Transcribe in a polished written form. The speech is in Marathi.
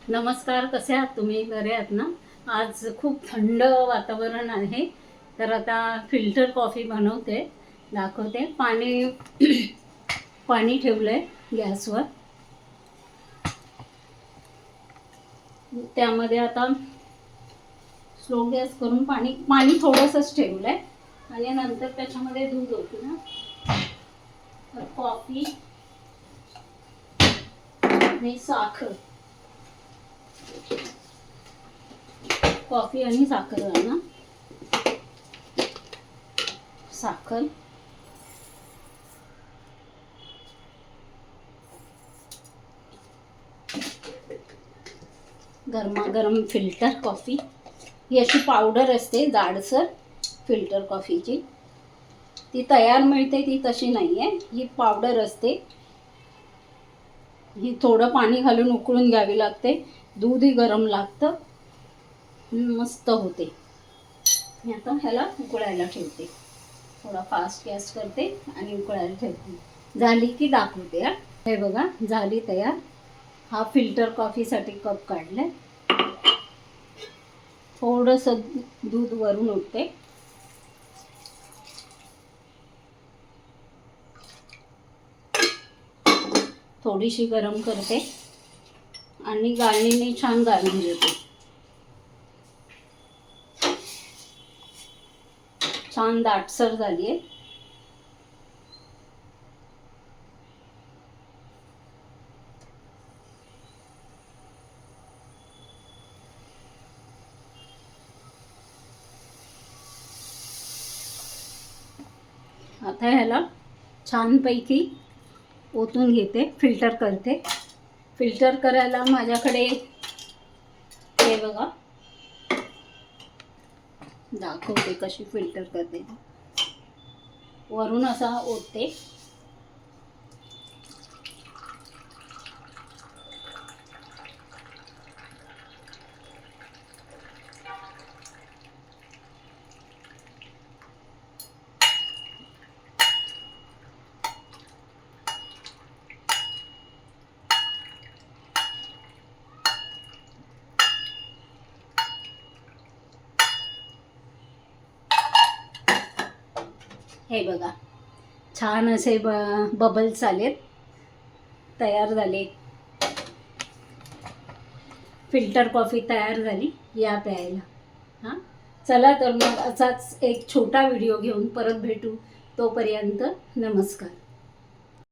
नमस्कार, कसे आहात तुम्ही? बरे आहात ना? आज खूप थंड वातावरण आहे, तर आता फिल्टर कॉफी बनवते, दाखवते. पाणी पाणी ठेवलंय गॅसवर. त्यामध्ये आता स्लो गॅस करून पाणी थोडंसंच ठेवलंय आणि नंतर त्याच्यामध्ये दूध होते ना, तर कॉफी आणि साखर, कॉफी आणि साखर आहे ना, साखर, गरमागरम फिल्टर कॉफी. ही अशी पावडर असते जाडसर फिल्टर कॉफीची, ती तयार मिळते, ती तशी नाही आहे, ही पावडर असते. ही थोडं पाणी घालून उकळून घ्यावी लागते, दूधही गरम लागतं, मस्त होते. मी आता ह्याला उकळायला ठेवते, थोडा फास्ट गॅस करते आणि उकळायला ठेवते. झाली की दाखवते. हे बघा, झाली तयार. हा फिल्टर कॉफीसाठी कप काढलाय. थोडंसं दूध वरून उठते, थोडीशी गरम करते आणि गाळणीने छान गाळून घेते. छान दाटसर झाली आहे. आता ह्याला छानपैकी ओतून घेते, फिल्टर करते. फिल्टर करायला माझ्याकडे हे बघा, दाखवते कशी फिल्टर करते. वरून असा ओतते, हे बघा, छान असे बबल्स आलेत, तयार झाले. फिल्टर कॉफी तयार झाली, या प्यायला. हां, चला तर मग असाच एक छोटा व्हिडिओ घेऊन परत भेटू. तोपर्यंत नमस्कार.